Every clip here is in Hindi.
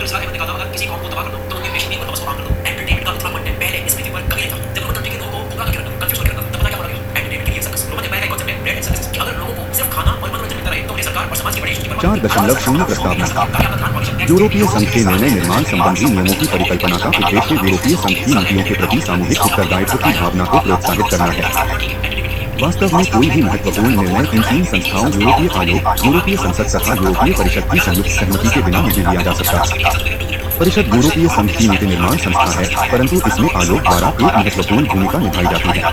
डॉक्टर सलाह ने कहा था, अगर किसी कौम को तबाह कर दो तो उनके पेश नहीं बस काम कर दो। एंटरटेनमेंट का उतना कंटेंट पहले इस पृथ्वी पर कभी नहीं था। जब लोगों के लोगों को भुला के रखा, कंफ्यूज करके रखा, तब पता क्या हो रहा है? एंटरटेनमेंट के लिए सर्कस। लोगों ने पहले कॉन्सेप्ट है ब्रेड एंड सर्कस कि अगर लोगों को सिर्फ खाना और मनोरंजन मिलता रहे तो उन्हें सरकार और समाज की बड़ी इश्यू पर 4.0 प्रस्तावना। यूरोपीय संघ के निर्णय निर्माण संबंधी नियमों की परिकल्पना का उद्देश्य यूरोपीय संघ की नीतियों के प्रति सामूहिक उत्तरदायित्व की भावना को प्रोत्साहित करना है। वास्तव में कोई भी महत्वपूर्ण निर्णय इन 3 संस्थाओं यूरोपीय आयोग, यूरोपीय संसद तथा यूरोपीय परिषद की संयुक्त सहमति के बिना नहीं लिया जा सकता। परिषद यूरोपीय संघ की नीति निर्माण संस्था है, परंतु इसमें आयोग द्वारा एक महत्वपूर्ण भूमिका निभाई जाती है।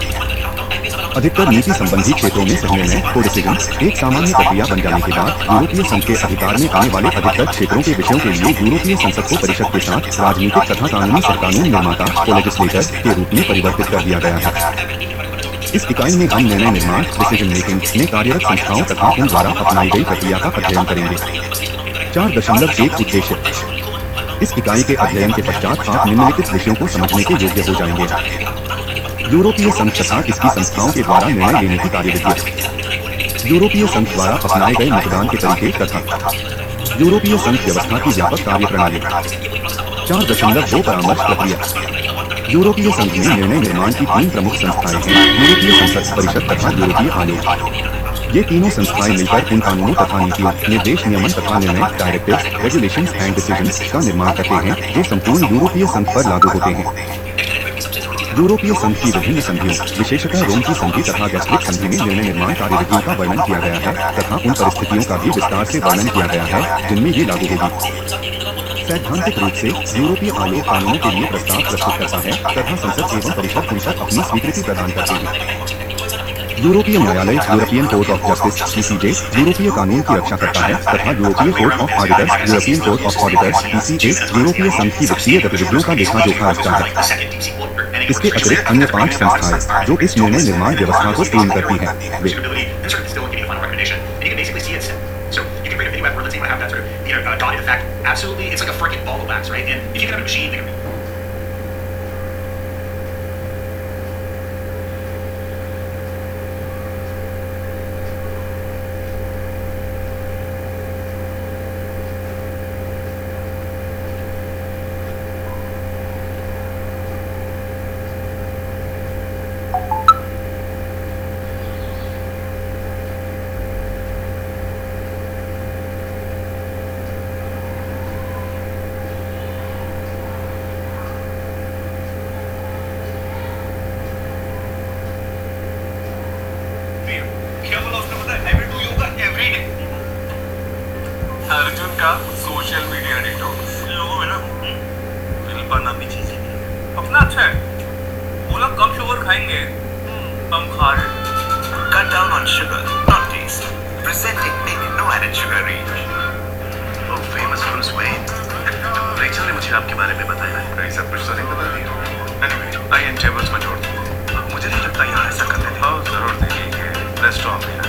अधिकतर नीति संबंधी क्षेत्रों में सहनिर्णय कोडिसीजन एक सामान्य प्रक्रिया बन जाने के बाद यूरोपीय संघ के अधिकार में आने वाले अधिकतर क्षेत्रों के विषयों के लिए यूरोपीय संसद को परिषद के साथ राजनीतिक तथा कानूनी सहकानून निर्माता कोलेजिस्लेटर के रूप में परिवर्तित कर दिया गया है। इस इकाई में हम निर्णय निर्माण डिसीजन मेकिंग में कार्यरत संस्थाओं तथा उन द्वारा अपनाई गई प्रक्रिया का अध्ययन करेंगे। 4.1 उद्देश्य। इस इकाई के अध्ययन के पश्चात आप निम्नलिखित विषयों को समझने के योग्य हो जाएंगे। यूरोपीय संघ तथा इसकी संस्थाओं के द्वारा निर्णय लेने की कार्यविधि, यूरोपीय संघ द्वारा अपनाए गए मतदान के तरीके तथा यूरोपीय संघ व्यवस्था की व्यापक कार्यप्रणाली। 4.2 परामर्श प्रक्रिया। यूरोपीय संघ में निर्णय निर्माण की 3 प्रमुख संस्थाएं हैं, यूरोपीय संसद, परिषद तथा यूरोपीय आयोग। ये तीनों संस्थाएं मिलकर उन कानूनों तथा नीतियों, निर्देश, नियमन तथा निर्णय डायरेक्टिव्स, रेगुलेशंस एंड डिसीजंस का निर्माण करते हैं जो संपूर्ण यूरोपीय संघ पर लागू होते हैं। यूरोपीय संघ की विभिन्न संधियों, विशेषतः रोम की संधि तथा गैस्ट्रिक संधि में निर्णय निर्माण कार्यविधियों का वर्णन किया गया है तथा उन परिस्थितियों का भी विस्तार से वर्णन किया गया है जिनमें ये लागू होगी। सैद्धांतिक रूप से यूरोपीय आयोग कानूनों के लिए प्रस्ताव प्रस्तुत करता है तथा संसद एवं परिषद उन पर अपनी स्वीकृति प्रदान करते हैं। यूरोपीय न्यायालय यूरोपियन कोर्ट ऑफ जस्टिस (ईसीजे) यूरोपीय कानून की रक्षा करता है तथा यूरोपीय court of auditors European court of auditors (ECA) यूरोपीय संघ की वित्तीय गतिविधियों का लेखा जोखा रखता है। इसके अतिरिक्त अन्य 5 संस्थाएं जो इस निर्णय निर्माण व्यवस्था को पूर्ण करती हैं, वे अर्जुन का सोशल मीडिया डिटॉक्स। लोगों में ना दिल पर नामी चीज अपना अच्छा है, वो लोग कम शुगर खाएंगे, कम खा रहे। Cut down on sugar, not taste. Presenting Nick No Added Sugar range. Oh, famous Bruce Wayne. Rachel ने मुझे आपके बारे में बताया है। कहीं सब कुछ तो नहीं बता दिया। Anyway, I in tables में जोड़ दूँ। मुझे नहीं लगता यहाँ ऐसा करते थे। हाँ, जरूर देखेंगे। Let's talk here.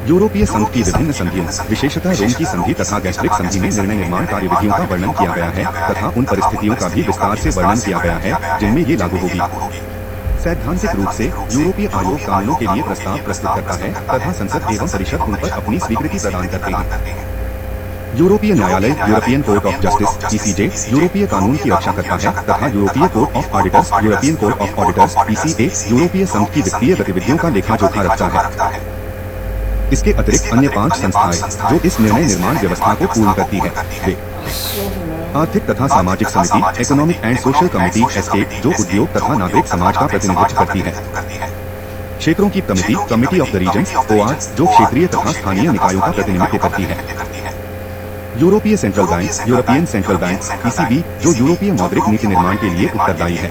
यूरोपीय संघ की विभिन्न संधियों, विशेषतः रोम की संधि तथा गैस्ट्रिक संधि में निर्णय निर्माण कार्यविधियों का वर्णन किया गया है तथा उन परिस्थितियों का भी विस्तार से वर्णन किया गया है जिनमें ये लागू होगी। सैद्धांतिक रूप से यूरोपीय आयोग कानूनों के लिए प्रस्ताव प्रस्तुत करता है तथा संसद एवं परिषद उन पर अपनी स्वीकृति प्रदान करते हैं। यूरोपीय न्यायालय यूरोपियन कोर्ट ऑफ जस्टिस (ईसीजे) यूरोपीय कानून की रक्षा करता है तथा यूरोपीय court of auditors European court of auditors (ECA) यूरोपीय संघ की वित्तीय गतिविधियों का लेखा जोखा रखता है। इसके अतिरिक्त अन्य 5 संस्थाएं जो इस निर्णय निर्माण व्यवस्था को पूर्ण करती है, वे आर्थिक तथा सामाजिक समिति economic and social committee (estate) जो उद्योग तथा नागरिक समाज का प्रतिनिधित्व करती है, क्षेत्रों की committee of the regions (OR) जो क्षेत्रीय तथा स्थानीय निकायों का प्रतिनिधित्व करती है, यूरोपीय central bank, European central bank ECB, जो यूरोपीय मौद्रिक नीति निर्माण के लिए उत्तरदायी है।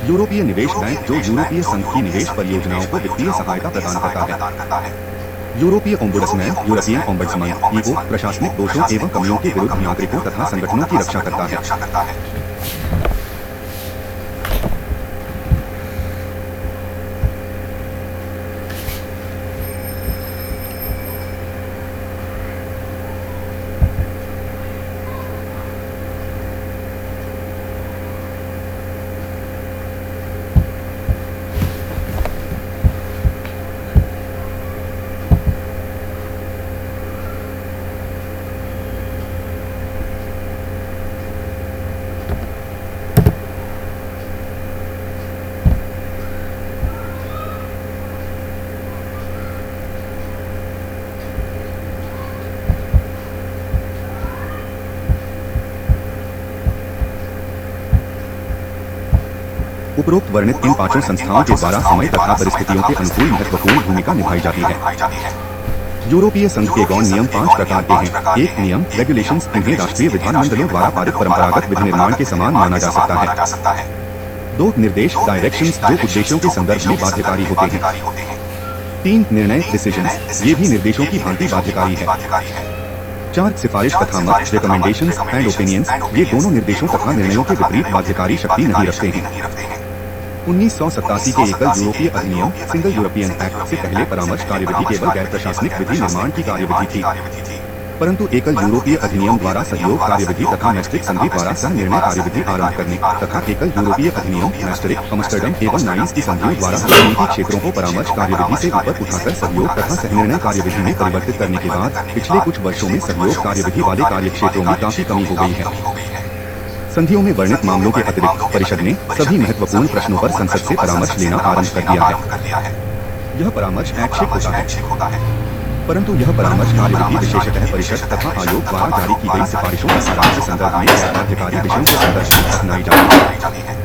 यूरोपीय निवेश बैंक, जो यूरोपीय संघ की निवेश परियोजनाओं को वित्तीय सहायता प्रदान करता है। यूरोपीय ओम्बुड्समैन, यूरोपियन ओम्बुड्समैन EO, प्रशासनिक दोषों एवं कमियों के विरुद्ध नागरिकों तथा संगठनों की रक्षा करता है। उपरोक्त वर्णित इन पांचों संस्थाओं के द्वारा समय तथा परिस्थितियों के अनुकूल महत्वपूर्ण भूमिका निभाई जाती है। यूरोपीय संघ के गौण नियम 5 प्रकार के हैं। 1 नियम रेगुलेशंस, इन्हें राष्ट्रीय विधानमंडलों द्वारा पारित परंपरागत विधि निर्माण के समान माना जा सकता है। 2 निर्देश डायरेक्शंस, जो उद्देश्यों के संदर्भ में बाध्यकारी होते हैं। 3 निर्णय डिसीजंस, ये भी निर्देशों की भांति बाध्यकारी है। 4 सिफारिश तथा मत रिकमेंडेशंस एंड ओपिनियंस, ये दोनों निर्देशों तथा निर्णयों के विपरीत बाध्यकारी शक्ति नहीं रखते हैं। 1987 के एकल यूरोपीय अधिनियम सिंगल यूरोपियन एक्ट से पहले परामर्श कार्यविधि केवल गैर प्रशासनिक विधि निर्माण की कार्यविधि थी, परंतु एकल यूरोपीय अधिनियम द्वारा सहयोग कार्यविधि तथा मैस्ट्रिक्ट संधि द्वारा सह निर्णय कार्यविधि आरंभ करने तथा एकल यूरोपीय अधिनियम मैस्ट्रिक्ट, अम्स्टरडम एवं नाइस की संधियों द्वारा तकनीकी क्षेत्रों को परामर्श कार्यविधि से ऊपर उठाकर सहयोग तथा सह निर्णय कार्यविधि में परिवर्तित करने के बाद पिछले कुछ वर्षों में सहयोग कार्यविधि वाले कार्यक्षेत्रों में काफी कमी हो गई है। संधियों में वर्णित मामलों के अतिरिक्त परिषद ने सभी महत्वपूर्ण प्रश्नों पर संसद से परामर्श लेना आरंभ कर दिया है। यह परामर्श ऐच्छिक होता है, परंतु यह परामर्श कार्यविधि विशेषतः परिषद तथा आयोग द्वारा जारी की गई सिफारिशों का सारांश के संदर्भ में बाध्यकारी विषयों के संदर्भ में अपनाई जाती है।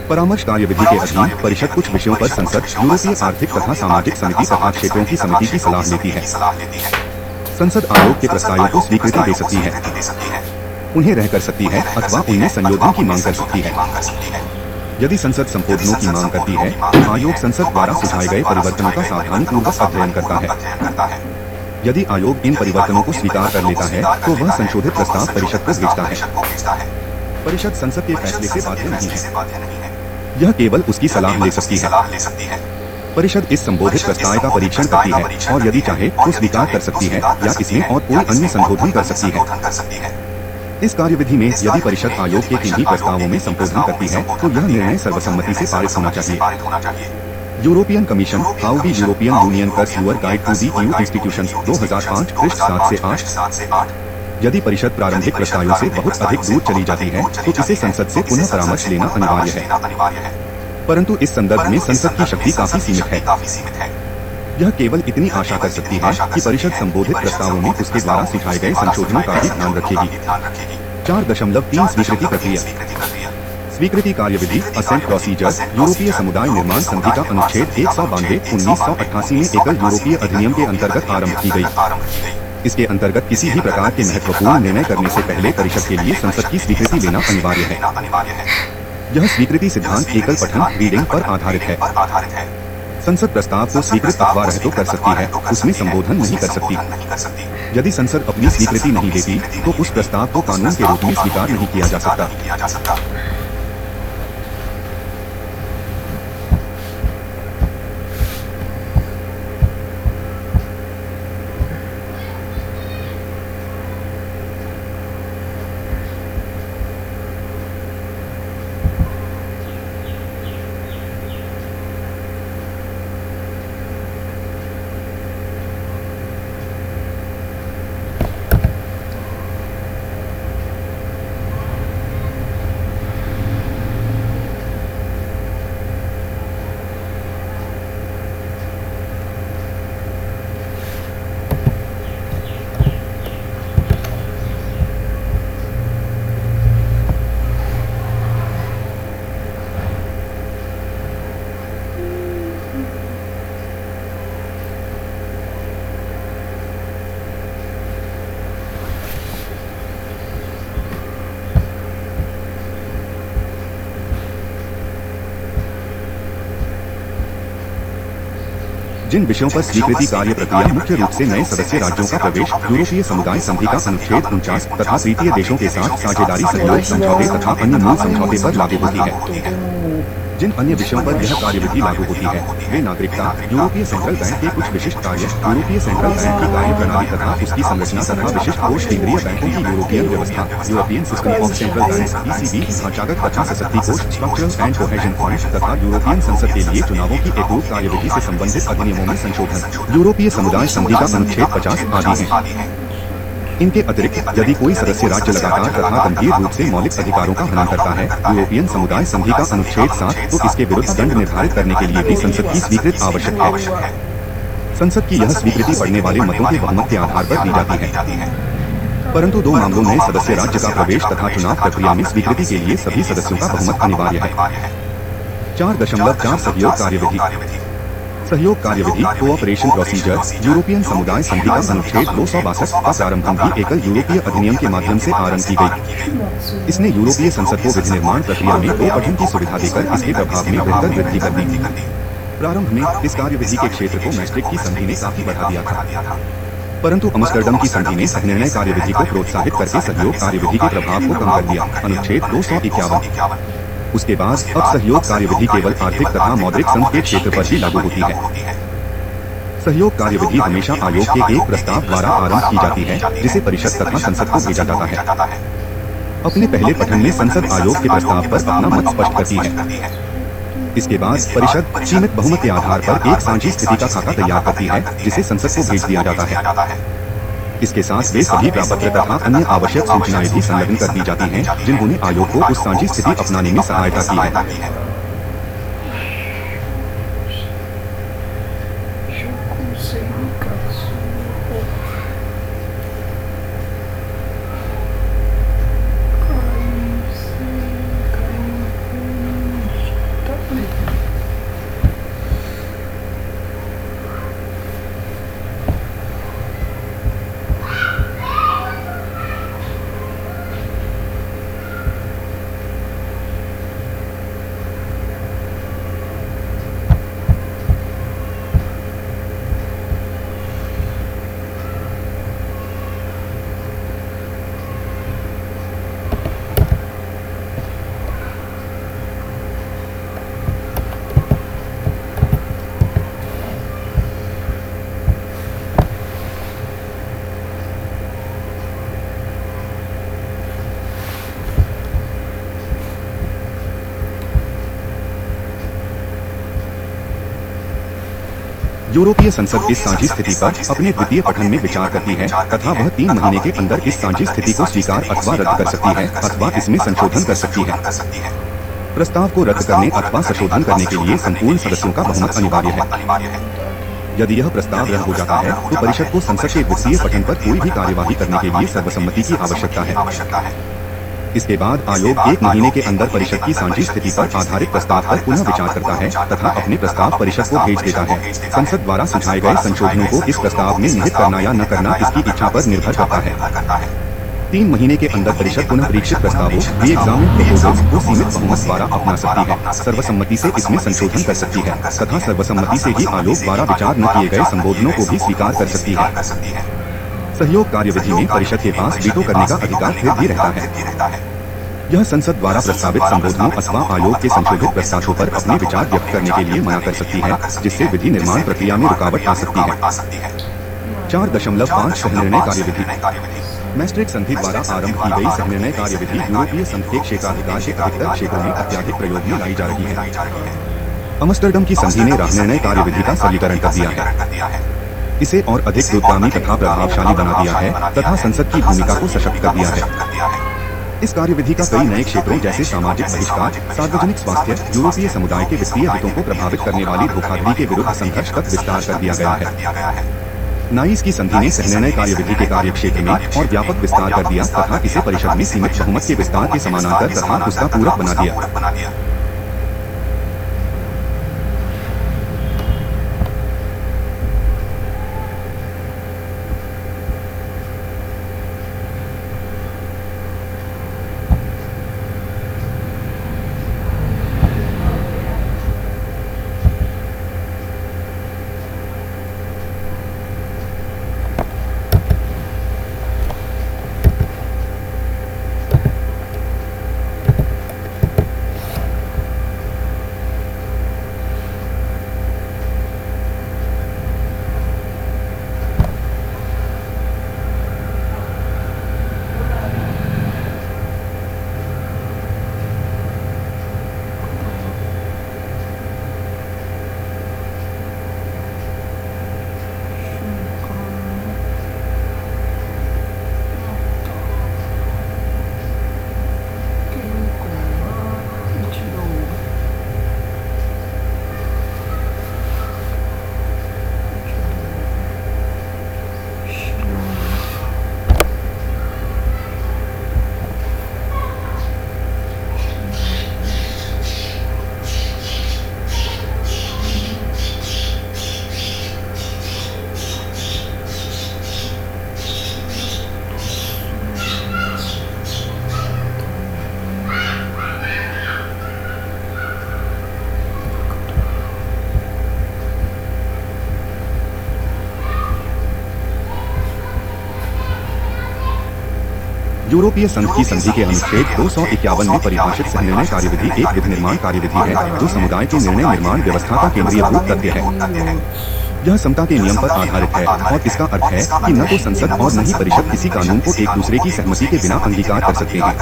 परामर्श कार्यविधि के अधीन परिषद कुछ विषयों पर संसद, यूरोपीय आर्थिक तथा सामाजिक समिति तथा क्षेत्रों की समिति की सलाह लेती है। संसद आयोग के प्रस्तावों को स्वीकृति दे सकती है, उन्हें रह कर सकती है अथवा उनमें संयोजन की मांग कर सकती है। यदि संसद संशोधनों की मांग करती है तो आयोग संसद द्वारा सुझाए गए परिवर्तनों का सावधानीपूर्वक अध्ययन करता है। यदि आयोग इन परिवर्तनों को स्वीकार कर लेता है तो वह संशोधित प्रस्ताव परिषद को भेजता है। परिषद संसद के फैसले से बाध्य नहीं है, यह केवल उसकी सलाह ले सकती है। परिषद इस संबोधित प्रस्ताव का परीक्षण करती है और यदि चाहे तो स्वीकार कर सकती है या इसमें और कोई अन्य संशोधन कर सकती है। इस कार्यविधि में यदि परिषद आयोग के किन्हीं प्रस्तावों में संशोधन करती है तो यह निर्णय सर्वसम्मति से पारित होना चाहिए। European commission, how the European union कर्स your guide to the EU institutions 2005 पृष्ठ 7 से 8। यदि परिषद प्रारंभिक प्रस्तावों से बहुत अधिक दूर चली जाती है तो इसे संसद से पुनः परामर्श लेना अनिवार्य है, परंतु इस संदर्भ में संसद की शक्ति काफी सीमित है। यह केवल इतनी आशा कर सकती है कि परिषद संबोधित प्रस्तावों में उसके द्वारा सुझाए गए संशोधनों का भी ध्यान रखेगी। 4.3 स्वीकृति प्रक्रिया। स्वीकृति कार्यविधि असेंट प्रोसीजर यूरोपीय समुदाय निर्माण संधि का अनुच्छेद 192 1988 में एकल यूरोपीय अधिनियम के अंतर्गत आरंभ की गई। इसके अंतर्गत किसी भी प्रकार के महत्वपूर्ण निर्णय करने से पहले परिषद के लिए संसद की स्वीकृति लेना अनिवार्य है। यह स्वीकृति सिद्धांत एकल पठन रीडिंग पर आधारित है। संसद प्रस्ताव को स्वीकृत अथवा रद्द कर सकती है, उसमें संबोधन नहीं कर सकती। यदि संसद अपनी स्वीकृति नहीं देती तो उस प्रस्ताव को कानून के रूप में स्वीकार नहीं किया जा सकता। जिन विषयों पर स्वीकृति कार्य प्रक्रिया मुख्य रूप से नए सदस्य राज्यों का प्रवेश, यूरोपीय समुदाय संधि का अनुच्छेद 49 तथा तृतीय देशों के साथ साझेदारी सहयोग समझौते तथा अन्य मूल समझौते पर लागू होती है। जिन अन्य विषयों पर यह कार्यविधि लागू होती है वे नागरिकता, यूरोपीय सेंट्रल बैंक के कुछ विशिष्ट कार्य, यूरोपीय सेंट्रल बैंक की कार्य प्रणाली तथा उसकी संरचना तथा विशिष्ट कोष, केंद्रीय बैंकों की यूरोपियन व्यवस्था, European system of central banks (ECB), ढांचागत तथा सशक्ति कोष, स्ट्रक्चरल एंड कोहेजन फंड तथा यूरोपियन संसद के लिए चुनावों की एकरूप कार्यविधि से संबंधित अधिनियमों में संशोधन, यूरोपीय समुदाय संधि का अनुच्छेद 50 आदि है। इनके अतिरिक्त यदि कोई सदस्य राज्य लगातार तथा गंभीर रूप से मौलिक अधिकारों का हनन करता है, यूरोपियन समुदाय संधि का अनुच्छेद 7, तो इसके विरुद्ध दंड निर्धारित करने के लिए भी संसद की स्वीकृति आवश्यक है। संसद की यह स्वीकृति पड़ने वाले मतों के बहुमत के आधार पर दी जाती है, परंतु 2 मामलों में सदस्य राज्य का प्रवेश तथा चुनाव प्रक्रिया में स्वीकृति के लिए सभी सदस्यों का बहुमत अनिवार्य है। 4.4 सहयोग कार्यविधि। सहयोग कार्यविधि कोऑपरेशन प्रोसीजर यूरोपियन समुदाय संधि का अनुच्छेद 262 का प्रारंभ भी एकल यूरोपीय अधिनियम के माध्यम से आरंभ की गई। इसने यूरोपीय संसद को विधि निर्माण प्रक्रिया में 2 पठन की सुविधा देकर इसके प्रभाव में बेहतर वृद्धि कर दी। प्रारंभ में इस कार्यविधि के क्षेत्र को मैस्ट्रिक्ट की संधि ने काफी बढ़ा दिया था, परंतु अम्स्टर्डम की संधि ने सहनिर्णय कार्यविधि को प्रोत्साहित करके सहयोग कार्यविधि के प्रभाव को कम कर दिया। अनुच्छेद 251। उसके बाद अब सहयोग कार्यविधि केवल आर्थिक तथा मौद्रिक संघ के क्षेत्र पर ही लागू होती है। सहयोग कार्यविधि हमेशा आयोग के एक प्रस्ताव द्वारा आरंभ की जाती है, जिसे परिषद तथा संसद को भेजा जाता है। अपने पहले पठन में संसद आयोग के प्रस्ताव पर अपना मत स्पष्ट करती है। इसके बाद परिषद सीमित बहुमत के आधार पर एक साझी स्थिति का खाका तैयार करती है, जिसे संसद को भेज दिया जाता है। इसके साथ वे सभी प्रापत्र तथा अन्य आवश्यक सूचनाएं भी संलग्न कर दी जाती हैं, जिन्होंने आयोग को उस साझी स्थिति अपनाने में सहायता की है। यूरोपीय संसद इस साझी स्थिति पर अपने द्वितीय पठन में विचार करती है तथा वह 3 महीने के अंदर इस साझी स्थिति को स्वीकार अथवा रद्द कर सकती है अथवा इसमें संशोधन कर सकती है। प्रस्ताव को रद्द करने अथवा संशोधन करने के लिए संपूर्ण सदस्यों का बहुमत अनिवार्य है। यदि यह प्रस्ताव रद्द हो जाता है तो परिषद को संसद के द्वितीय पठन पर कोई भी कार्यवाही करने के लिए सर्वसम्मति की आवश्यकता है। इसके बाद आयोग 1 महीने के अंदर परिषद की साझी स्थिति पर आधारित प्रस्ताव पर पुनः विचार करता है तथा अपने प्रस्ताव परिषद को भेज देता है। संसद द्वारा सुझाए गए संशोधनों को इस प्रस्ताव में निहित करना या न करना इसकी इच्छा पर निर्भर करता है। 3 महीने के अंदर परिषद पुनः परीक्षित प्रस्तावों री-एग्जामिन प्रपोजल्स को सीमित बहुमत द्वारा अपना सकती है, सर्वसम्मति से इसमें संशोधन कर सकती है तथा सर्वसम्मति से ही आयोग द्वारा विचार न किए गए संबोधनों को भी स्वीकार कर सकती है। सहयोग कार्यविधि में परिषद के पास वीटो करने का अधिकार फिर भी रहता है। यह संसद द्वारा प्रस्तावित संबोधनों अथवा आयोग के संशोधित प्रस्तावों पर अपने विचार व्यक्त करने के लिए मना कर सकती है, जिससे विधि निर्माण प्रक्रिया में रुकावट आ सकती है। 4.5 सहनिर्णय कार्यविधि। मैस्ट्रिक्ट संधि द्वारा आरंभ की गई सहनिर्णय कार्यविधि यूरोपीय संघ के क्षेत्राधिकार के अधिकतर क्षेत्रों में अत्यधिक प्रयोग में लाई जा रही है। अमस्टरडम की संधि ने राजनिर्णय कार्यविधि का सरलीकरण कर दिया है, इसे और अधिक दूरगामी तथा प्रभावशाली बना दिया है तथा संसद की भूमिका को सशक्त कर दिया है। इस कार्यविधि का कई नए क्षेत्रों जैसे सामाजिक बहिष्कार, सार्वजनिक स्वास्थ्य, यूरोपीय समुदाय के वित्तीय हितों को प्रभावित करने वाली धोखाधड़ी के विरुद्ध संघर्ष तक विस्तार कर दिया गया है। नाइस की संधि ने सहनिर्णय कार्यविधि के कार्यक्षेत्र में और व्यापक विस्तार कर दिया तथा इसे परिषद में सीमित बहुमत के विस्तार के समानांतर तथा उसका पूरक बना दिया। यूरोपीय संघ की संधि के अनुच्छेद 251 में परिभाषित सहनिर्णय कार्यविधि एक विधि निर्माण कार्यविधि है जो समुदाय के निर्णय निर्माण व्यवस्था का केंद्रीयभूत तथ्य है। यह समता के नियम पर आधारित है और इसका अर्थ है कि न तो संसद और न ही परिषद किसी कानून को एक दूसरे की सहमति के बिना अंगीकार कर सकते हैं।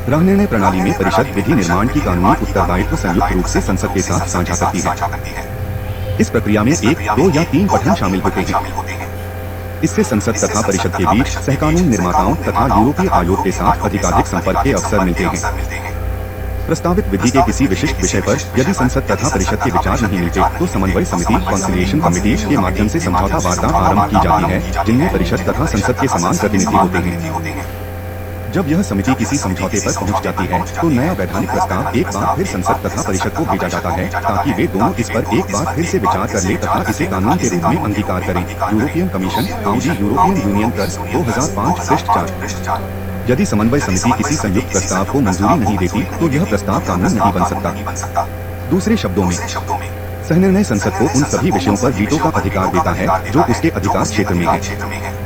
राजनिर्णय प्रणाली में परिषद विधि निर्माण की कानूनी उत्तरदायित्व संयुक्त रूप से संसद के साथ साझा करती है। इस प्रक्रिया में 1, 2 या 3 पठन शामिल होते हैं। इससे संसद तथा परिषद के बीच सहकानून निर्माताओं तथा यूरोपीय आयोग के साथ अधिकाधिक संपर्क के अवसर मिलते हैं। प्रस्तावित विधि के किसी विशिष्ट विषय पर यदि संसद तथा परिषद के विचार नहीं मिलते तो समन्वय समिति कॉन्सिलिएशन कमेटी के माध्यम से समझौता वार्ता आरंभ की जाती है, जिनमें परिषद तथा संसद के समान प्रतिनिधि होते हैं। जब यह समिति किसी समझौते पर पहुंच जाती है तो नया वैधानिक प्रस्ताव एक बार फिर संसद तथा परिषद को भेजा जाता है ताकि वे दोनों इस पर एक बार फिर से विचार कर लें तथा इसे कानून के रूप में अंगीकार करें। European commission Audi European union कर्ज 2005 पृष्ठ 4। यदि समन्वय समिति किसी संयुक्त प्रस्ताव को मंजूरी नहीं देती तो यह प्रस्ताव कानून नहीं बन सकता। दूसरे शब्दों में सहनिर्णय संसद को उन सभी विषयों पर वीटो का अधिकार देता है जो उसके अधिकार क्षेत्र में है।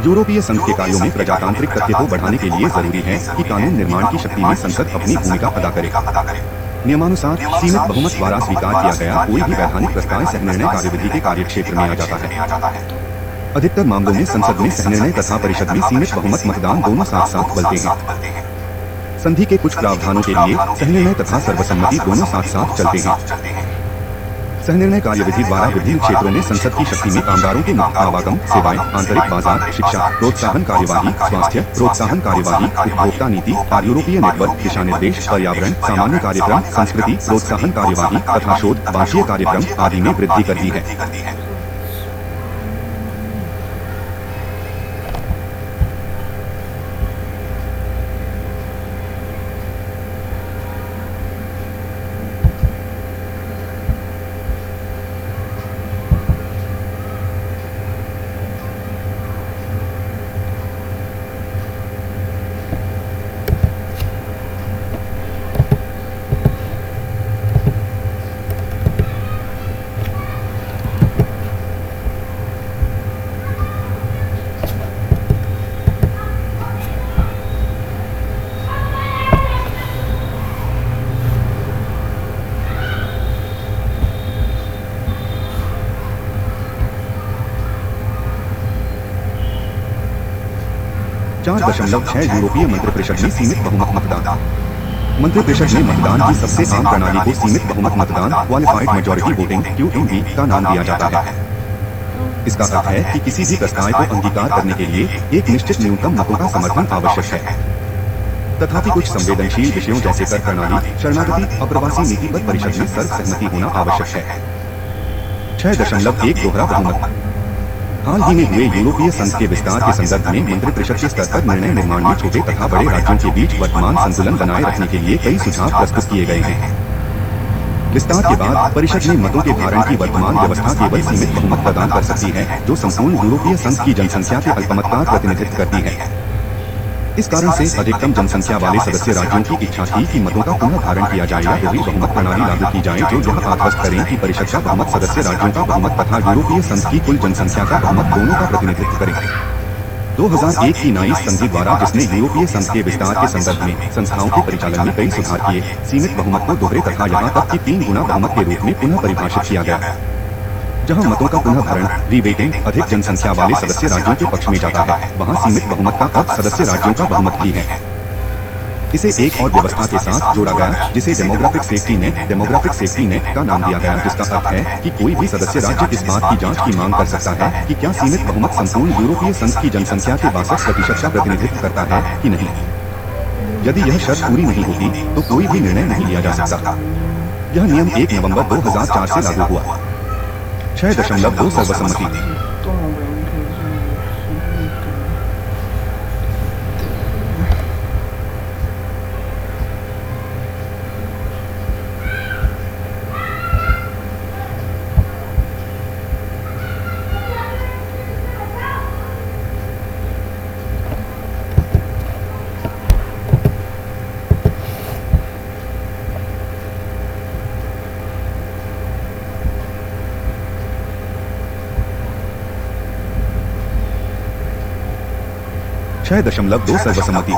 यूरोपीय संघ के कार्यों में प्रजातांत्रिक तथ्य को बढ़ाने के लिए जरूरी है कि कानून निर्माण की शक्ति में संसद अपनी भूमिका अदा करे। नियमानुसार सीमित बहुमत द्वारा स्वीकार किया गया कोई भी वैधानिक प्रस्ताव सहनिर्णय कार्यविधि के कार्यक्षेत्र में आ जाता है। अधिकतर मामलों में संसद में सहनिर्णय तथा परिषद में सीमित बहुमत मतदान दोनों साथ साथ बलते हैं। संधि के कुछ प्रावधानों के लिए सहनिर्णय तथा सर्वसम्मति दोनों साथ साथ चलते हैं। सहनिर्णय कार्यविधि द्वारा विभिन्न क्षेत्रों में संसद की शक्ति में कामगारों के मुक्त आवागम, सेवाएं, आंतरिक बाजार, शिक्षा, प्रोत्साहन कार्यवाही, स्वास्थ्य, प्रोत्साहन कार्यवाही, उपभोक्ता नीति, यूरोपीय नेटवर्क, दिशा निर्देश, पर्यावरण, सामान्य कार्यक्रम, संस्कृति, प्रोत्साहन कार्यवाही तथा शोध, वार्षिक कार्यक्रम आदि में वृद्धि कर दी है। 4.6 यूरोपीय मंत्रिपरिषद में सीमित बहुमत मतदान। मंत्रिपरिषद में मतदान की सबसे आम प्रणाली को सीमित बहुमत मतदान क्वालिफाइड मेजॉरिटी वोटिंग QMV का नाम दिया जाता है। इसका अर्थ है कि किसी भी प्रस्ताव को अंगीकार करने के लिए एक निश्चित न्यूनतम मतों का समर्थन आवश्यक है। तथापि कुछ संवेदनशील विषयों जैसे कर प्रणाली, शरणागति, अप्रवासी नीति पर परिषद में सर्वसहमति होना आवश्यक है। 6.1 दोहरा बहुमत। हाल ही में हुए यूरोपीय संघ के विस्तार के संदर्भ में मंत्रिपरिषद के स्तर पर निर्णय निर्माण में छोटे तथा बड़े राज्यों के बीच वर्तमान संतुलन बनाए रखने के लिए कई सुझाव प्रस्तुत किए गए हैं। विस्तार के बाद परिषद में मतों के भारण की वर्तमान व्यवस्था केवल सीमित बहुमत प्रदान कर सकती है, जो संपूर्ण यूरोपीय संघ की जनसंख्या के अल्पमत का प्रतिनिधित्व करती है। इस कारण से अधिकतम जनसंख्या वाले सदस्य राज्यों की इच्छा थी कि मतों का पुनः भारण किया जाए या दोहरी बहुमत प्रणाली लागू की जाए, जो यह आश्वस्त करें कि परिषद का बहुमत सदस्य राज्यों का बहुमत तथा यूरोपीय संघ की कुल जनसंख्या का बहुमत दोनों का प्रतिनिधित्व करें। 2001 की नाइस संधि द्वारा, जिसने यूरोपीय संघ के विस्तार के संदर्भ में संस्थाओं के परिचालन में कई सुधार किए, सीमित बहुमत को दोहरे तथा यहाँ तक कि 3 गुना बहुमत के रूप में पुनः परिभाषित किया गया, जहां मतों का पुनः भरण रीवेटिंग अधिक जनसंख्या वाले सदस्य राज्यों के पक्ष में जाता है, वहां सीमित बहुमत का अर्थ सदस्य राज्यों का बहुमत भी है। इसे एक और व्यवस्था के साथ जोड़ा गया, जिसे डेमोग्राफिक सेफ्टी नेट का नाम दिया गया, जिसका अर्थ है कि कोई भी सदस्य राज्य इस बात की जांच की मांग कर सकता है कि क्या सीमित बहुमत संपूर्ण यूरोपीय संघ की जनसंख्या के 62% का प्रतिनिधित्व करता है कि नहीं। यदि यह शर्त पूरी नहीं होती तो कोई भी निर्णय नहीं लिया जा सकता। यह नियम 1 नवंबर 2004 से लागू हुआ। 6.2 सर्वसम्मति। 6.2 सर्वसम्मति।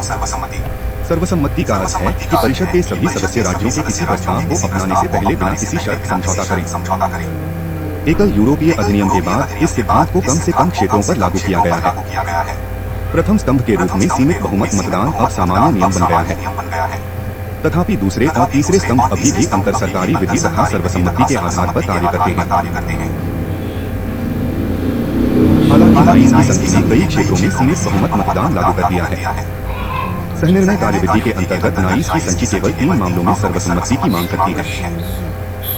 सर्वसम्मति का अर्थ है कि परिषद के सभी सदस्य राज्यों के किसी प्रस्ताव को अपनाने से पहले बिना किसी शर्त समझौता करें। एकल यूरोपीय अधिनियम के बाद इस सिद्धांत को कम से कम क्षेत्रों पर लागू किया गया है। प्रथम स्तंभ के रूप में सीमित बहुमत मतदान अब सामान्य नियम बन गया है, तथापि दूसरे और तीसरे स्तंभ अभी भी अंतर सरकारी विधि तथा सर्वसम्मति के आधार पर कार्य करते हैं। हालांकि नाइस की संधि ने कई क्षेत्रों में सीमित बहुमत मतदान लागू कर दिया है। सहनिर्णय कार्यविधि के अंतर्गत नाइस की संधि केवल 3 मामलों में सर्वसम्मति की मांग करती है।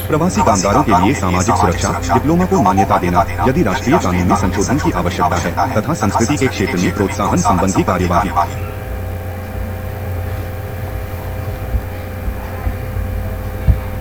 प्रवासी कामगारों के लिए सामाजिक सुरक्षा, डिप्लोमा को मान्यता देना यदि राष्ट्रीय कानून में संशोधन की आवश्यकता है, तथा संस्कृति के क्षेत्र में प्रोत्साहन संबंधी कार्यवाही।